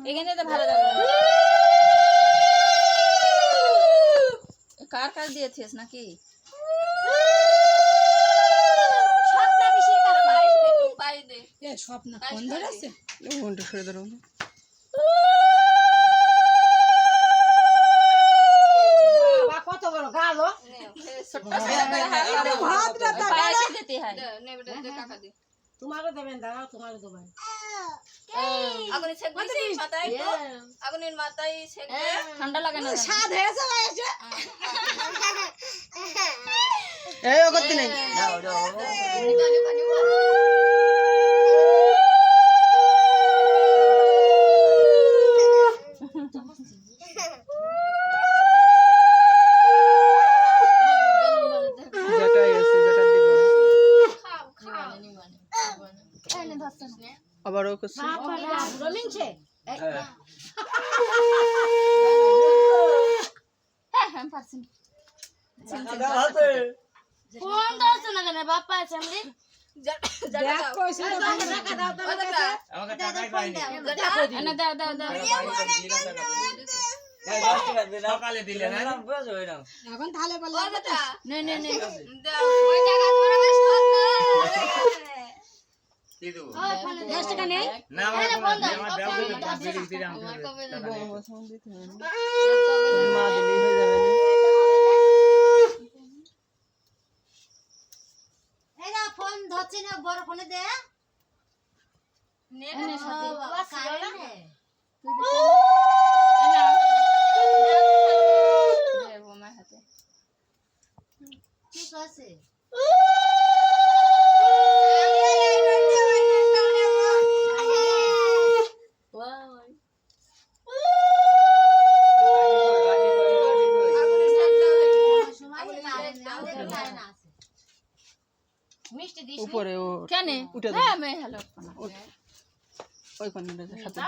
এখানে তো ভালো লাগবে কার কার দিয়েছিস নাকি স্বপ্ন বেশি কার পাই দে এ স্বপ্ন কোন ধরে আছে কোনটা সরে দাঁড়াও বাবা কত বড় গালো ভাত রাতা পায়েসে দিতে হয় নে বেটা দে কাকা দে তোমারও দেবেন দাঁড়াও তোমারও দেবেন আগুনে সেক দিছি মাথায় একটু আগুনের মাথায় সেক দে ঠান্ডা লাগে না স্বাদ হয়েছে ভাইছে এই ও করতে নাই দাও দাও যেটাই আছে যেটা দিব খাও খাও এনে ধরছ না আবার ও করছে বাবা বুড়ো মিনছে হ্যাঁ আমি পারছি দাও হাতে ফোন ধরছ না কেন বাপ্পা আছে আমি দেখ কইছে টাকা দাও তো আমাকে টাকাই পাইনি এনে দাও দাও দাও সকালে দিলে না বুঝো এটা এখন তাহলে বলে নে নে নে কি দেব 10 টাকা নেই না আমার ব্যাগ বিড়ি দিলে আমি মা দিলেই হয়ে যাবে না এরা ফোন ধরছে না বড় ফোনে দে নে নে সাথে কারে দেবো আমার হাতে ঠিক আছে মিষ্টি দিস উপরে ও কেন উঠে হ্যাঁ আমি হ্যালো ওই কোনটা সাথে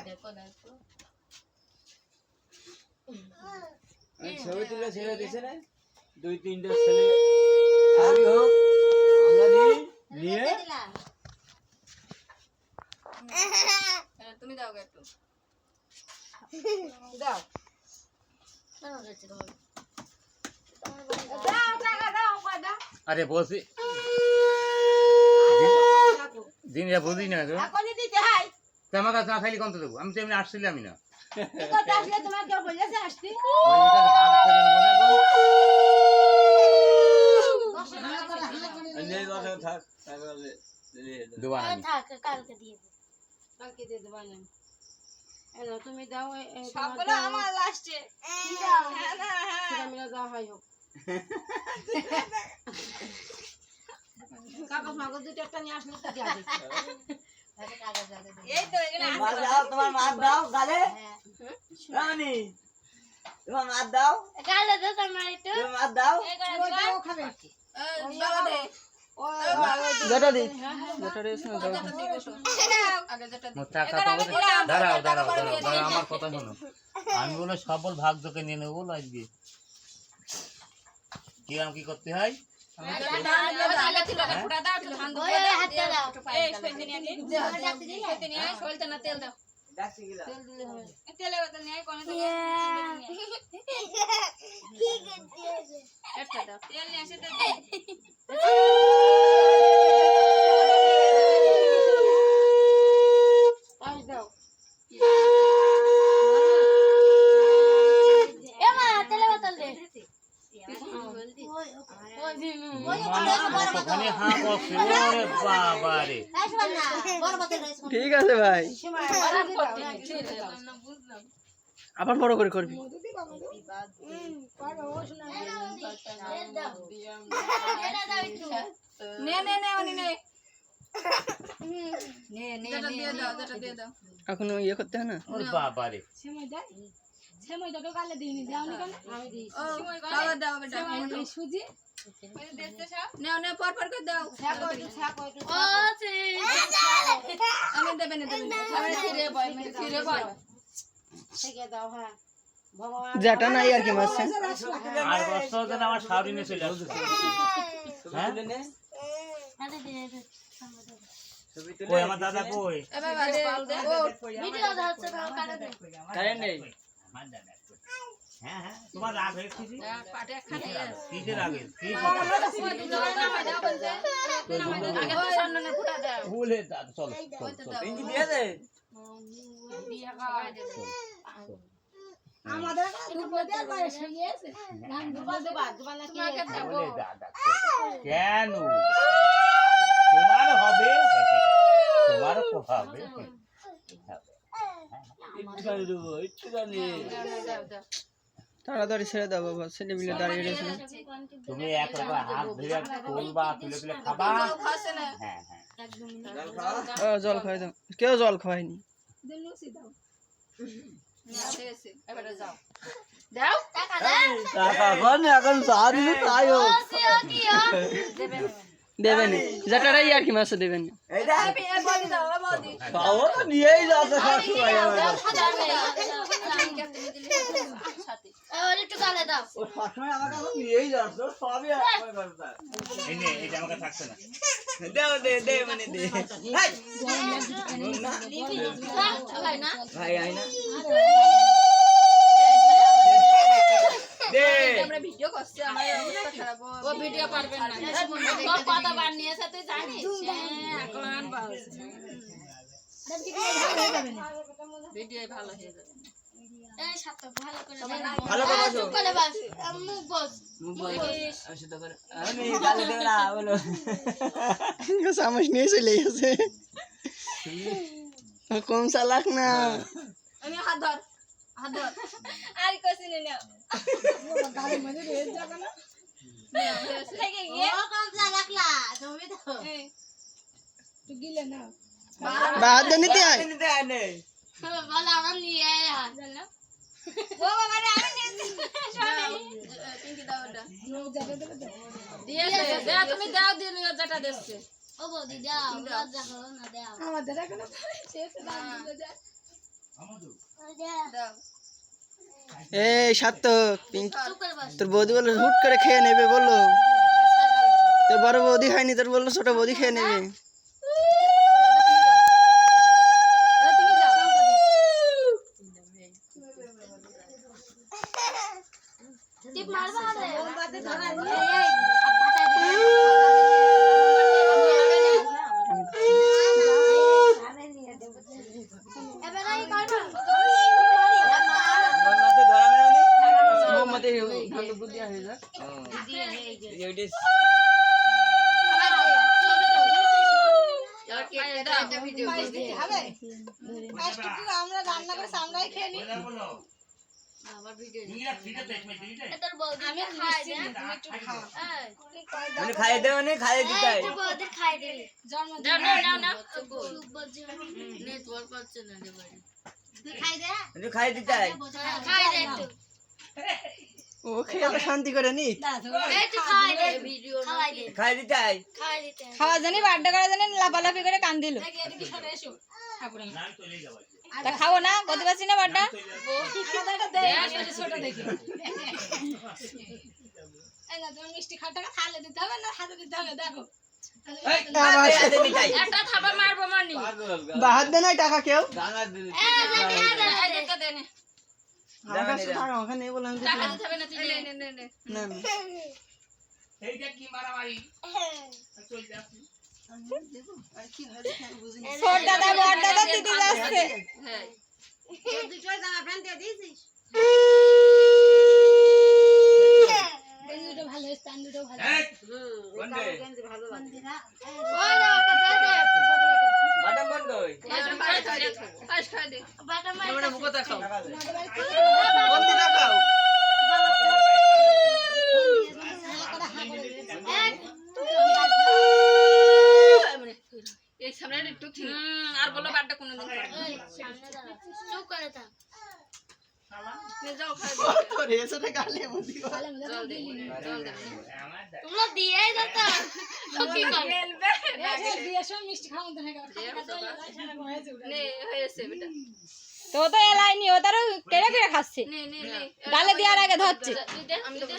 দেখো দেখো ছবি তুলে ছেড়ে দিছে না দুই তিনটা ছেলে আমি হোক আমরা নিয়ে তুমি দাও একটু দাও আরে বসি দিন যা বুঝি না তো এখনই দিতে হয় তোমার কাছে না খাইলে কত দেবো আমি তো এমনি আসছিলামই না কথা আসলে তোমার কেউ বলেছে আসতে কালকে দিয়ে কালকে দিয়ে দেবো না এলো তুমি দাও সবগুলো আমার লাস্টে সেটা মিলে যাওয়া হয় হোক কাগজ মাগজ দুটো একটা নিয়ে আসলে তো দেওয়া যেত এই তো এখানে তোমার মাছ দাও গালে রানী তোমার মাছ দাও গালে দাও তোমার একটু তোমার মাছ দাও ও খাবে বাবা দে যেটা দি যেটা দিছ না আগে যেটা দাঁড়াও দাঁড়াও দাঁড়াও দাঁড়াও আমার কথা শোনো আমি বলে সবল ভাগ তোকে নিয়ে নেবো আজকে কিরম কি করতে হয় তেল দাও তেলে নিয়ে একটা দাও তেল নিয়ে আসে দাও এমা তেলে বোতল দে ঠিক আছে ভাই আবার বড় করে করবি এখন ইয়ে করতে হয় না বাবা রে সেমই তো কালে দিইনি দাওনি কেন আমি দিয়েছি খাবার দাও বেটা সুজি নাও নাও পর পর করে দাও ও আমি দেবে না দেবে আমি ফিরে বয় থেকে দাও হ্যাঁ ভগবান যেটা নাই আর কি মাছ আর বছর আমার সাউরি নিয়ে চলে আসছে হ্যাঁ ছবি তুলে কই আমার দাদা কই? এ বাবা দে ও ভিডিও হচ্ছে না কাটা দে কারেন্ট নেই আমার দাদা কই? হ্যাঁ হ্যাঁ তোমার রাগ হয়েছে কি? পাটে একখানে কিসে রাগে? কি আগে তো সামনে ফুটা দাও ভুলে দাদা চলো চলো চলো। পিঙ্কি দিয়ে দে বিয়া খাওয়াই দেব আমাদের দুপুরে করে শিয়েছে গান দুপুরে বাজবালা কি তোমাকে দেব বলে দাদা কই? কেন? তোমার হবে তোমার হবে একটুখানি দেবো একটুখানি দাও তাড়াতাড়ি ছেড়ে দাও বাবা, ছেলে মিলে দাঁড়িয়ে রয়েছে। তুমি এক রকম হাত ধরে তুলবা তুলে তুলে খাবা। কেউ খাসে না হ্যাঁ হ্যাঁ জল খাওয়া জল খাওয়াই দাও, কেউ জল খাওয়ায়নি। দিনুসি দাও না দেছে এবারে যাও দাও টাকা দাও টাকা কোন এখন সারি তাই হোক দেবে দেবেন যেটাই আর কি মাসে দেবেন। এই দেখ এ বলি দাও এ বলি খাও তো নিয়েই যাচ্ছে সবসময় দাও খাজা নেই তুমি দিলে সাথে ওরে একটু গালে দাও ও সবসময় আমার কাছে নিয়েই যাচ্ছে ও সবই আমার করতে এই নে এটা আমাকে থাকছে না। দেও দে দে মানে দে হাই ভাই না ভাই আই না দে আমরা ভিডিও করছি আমার অবস্থা খারাপ ও ভিডিও পারবেন না ও কত বার নিয়েছে তুই জানিস হ্যাঁ এখন বাস ভিডিও ভালো হয়ে যাবে এই সাতটা ভালো করে ভালো করে বসো করে বাস মুখ বস মুখ বন্ধ আসে তো করে আমি গালি দেব না বলো সামস নিয়ে চলে গেছে, কম চালাক না। আমি হাত ধর আর কইছি না গালে মধ্যে রেস যাবে না থেকে গিয়ে ও কম রাখলা তুমি তো তুই গিলে না বাদ দে নিতে আয়। নিতে আয় নে বল আমার নিয়ে আয় জানো ও বাবা রে আমি নিয়েছি পিঙ্কি দাও ওটা লোক যাবে তো দিয়েছে দে তুমি দাও দিলে যেটা দিচ্ছে ও বৌদি দাও লজ্জা করো না দাও আমাদের এখনো শেষ না যায় দাও এই সার্থক, চুপ করে বস তোর বৌদি বললো হুট করে খেয়ে নেবে, বললো তোর বড় বৌদি খায়নি, তোর বললো ছোট বৌদি খেয়ে নেবে। তুমি যাও টিপ মারবা হবে মোমবাতি ধরা এবারে এই করবা মোমবাতি ধরা মানে মোমবাতি ধান দুপুর দিয়া হয়ে যাক। এই যে আমরা রান্না করে সামলাই খেয়ে নি বলো আবার ভিডিও দুইটা ফিটা দেখবে দিতে। তোর বৌদি আমি খাই দে তুমি একটু খাও মানে খাই দে মানে খাই দিতে আয় তোর বৌদি খাই দে জন্মদিন না নেটওয়ার্ক করছে না রে বাড়ি তুই খাই দে মানে খাই দিতে আয় খাই দে একটু ও খেয়ে তো শান্তি করে নি। একটু খাই দে ভিডিও খাই দে খাই দিতে আয় খাই দিতে খাওয়া জানি বার্থডে করা জানি লাফালাফি করে কান দিল। এদিকে সরে এসো ঠাকুরের না চলে যাবো। তা খাবো না, করতে পারছি না বার্থডে। ছোট দেখি এই না তুমি মিষ্টি খাওয়া টাকা থালে দিতে হবে না হাতে দিতে হবে দেখো এই দে নিতে আয় একটা থাবা মারবো মানি বাহাত দে নাই টাকা কেউ। দানা দিতে এটা দে নে আমার কাছে টাকা ওখানে নেই বলে আমি দিতে টাকা দিতে হবে না তুই নে নে নে না না। এইটা কি মারামারি? চল যা। ছোট দাদা বড় দাদা দিদি যাচ্ছে। হ্যাঁ দুটোই জামা প্যান্ট দিয়ে দিয়েছিস এই দুটো ভালো স্ট্যান্ড দুটো ভালো এই বন্ধে ওই না ওটা দে দে বাদাম বন্ধ হই কাজ খাই দে বাটা মার তোমরা মুখটা খাও, টাকা দে বন্দিটা খাও। এই সামনে একটু আর বলো বাড়টা কোনদিন করবে চুপ করে থাক নে যাও খাই তোর এসে গালে মন্দি কর। জল দে জল দে আমার দাদা তোমরা দিয়েই দাও তো কি করবে দিয়ে সব মিষ্টি খাওয়া তো নে হয়েছে বেটা তো ও তো এলাইনি, ও তারও কেড়ে কেড়ে খাচ্ছে, নে নে নে গালে দেওয়ার আগে ধরছে। তুই দে আমি দে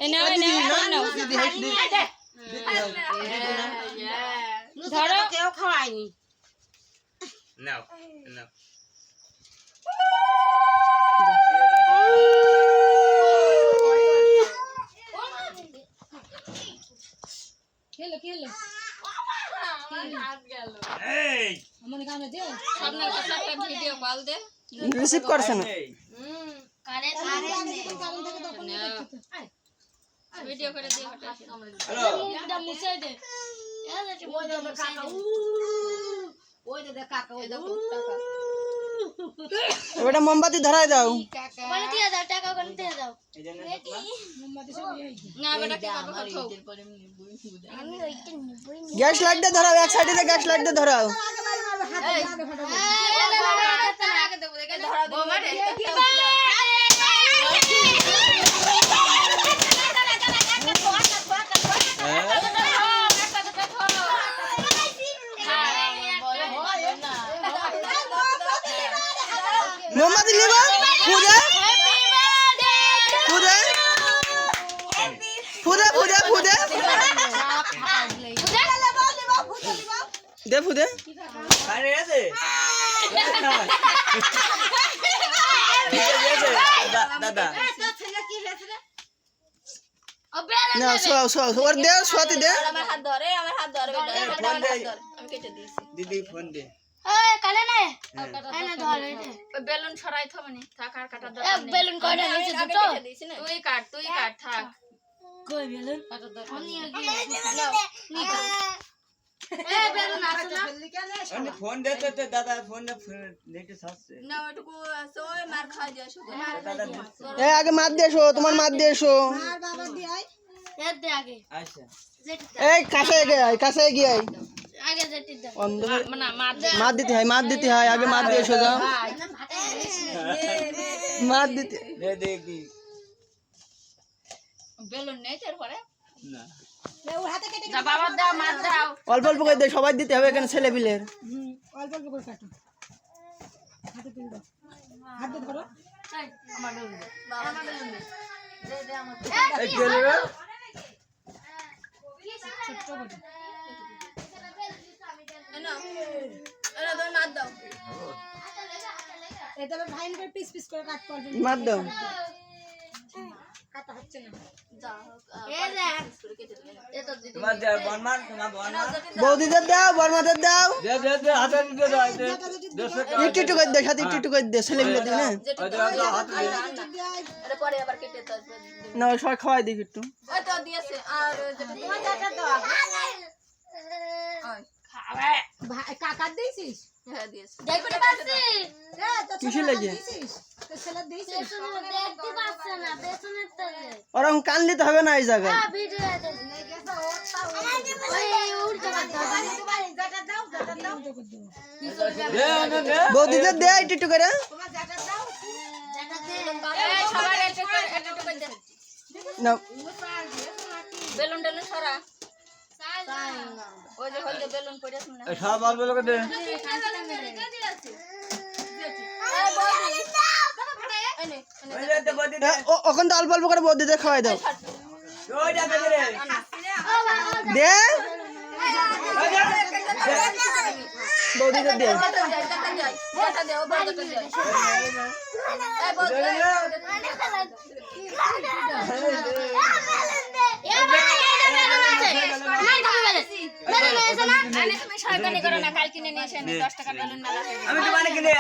এ নাও এ নাও, এখন নাও। দিদি হাসি দে। ধরো কেউ খাওয়ায়নি নাও নাও এই সামনের কাছে একটা ভিডিও কল দে রিসিভ করছে না ভিডিও করে দিয়ে হ্যালো মুখটা মুছে দে ওই যে কাকা ওই দেখো টাকা ওটা মোমবাতি ধরাই দাও বলে দিয়ে দাও টাকা করে দিয়ে দাও এই জন্য না বেটা কি করবে খাও আমি ওইটা নিবই না গ্যাস লাইট দিয়ে ধরাও এক সাইডে গ্যাস লাইট দিয়ে ধরাও আগে দেবো দেখে ধরা দেবো মারে মোমবাতি লিবা ফুদে ফুদে ফুদে ফুদে ফুদে দে ফুদে বাইরে আছে দাদা না শোয়াও শোয়াও ওর দে শোয়াতে দে আমার হাত ধরে ফোন দে আমি কেটে দিয়েছি দিদি ফোন দে এই কালে না এনে ধর এটা ওই বেলুন ছড়াই থমনি থাক আর কাটা এ দরকার নেই বেলুন কয়টা নিচে দুটো তুই কাট থাক কই বেলুন কাটা দরকার আমি নেই। এ বেলুন আছে না আমি ফোন দে তো দাদা ফোন নেটে ছাড়ছে না ওটুকু ওই মার খাওয়া যায় শুধু দাদা এ আগে মার দিয়ে এসো তোমার মার দিয়ে এসো এ দে আগে আচ্ছা যেটি এই কাছে গিয়ে আয় আগে যেটি দাও অন্ধকার না মার দে মার দিতে হয় আগে মার দিয়ে এসো যাও মার দিতে দে দেখি বেলুন নেই তারপরে না যা বাবা দাও মার দাও অল্প অল্প করে দে সবাই দিতে হবে এখানে ছেলে পিলের আমার বেলুন দে বাবা বেলুন দে দে আমার এই গেলে না এরা তো মার দাও মার দাও যা এ দে এ তো দিদি তোমার দে বনমান তোমার বনমান বৌদিদের দাও বর্মাদের দাও দে দে দে হাতে দিয়ে দাও দে দেড়শো টাকা একটু একটু করে দে সাথে একটু একটু করে দে ছেলে পিলে দিই না যেটা ওই দে হাতে দিয়ে আরে পরে আবার কেটে তো না ওই সবাই খাওয়াই দিই একটু ওই তো দিয়েছে আর যেটা তোমার টাকা দাও ওই কাকার দিছিস হ্যাঁ দিয়েছে যাই করে পাচ্ছি কিসে লাগে পেছনে দেখতে পাচ্ছে না পেছনের তলে ওরকম কান নিতে হবে না এই জায়গায় ভিডিও আছে ওই উল্টো দে না দে বৌদিদের দে একটু একটু করে এই সবার একটু করে দে না বেলুন টেলুন সরা ওই যে হইলে বেলুন পড়েছ না এই সব অল্প লোক দে এই বডি এনে ওই দে বদি দে ওখান তো অল্প অল্প করে বৌদিদের খাওয়াই দাও ওই দে দে রে দে বৌদিদের দে যেটা দে ও বড়টা দে এই বডি তুমি সরকারি করো না কাল কিনে নিয়ে এসে 10 টাকা বেলুন মেলা আমি তো মানে কিনে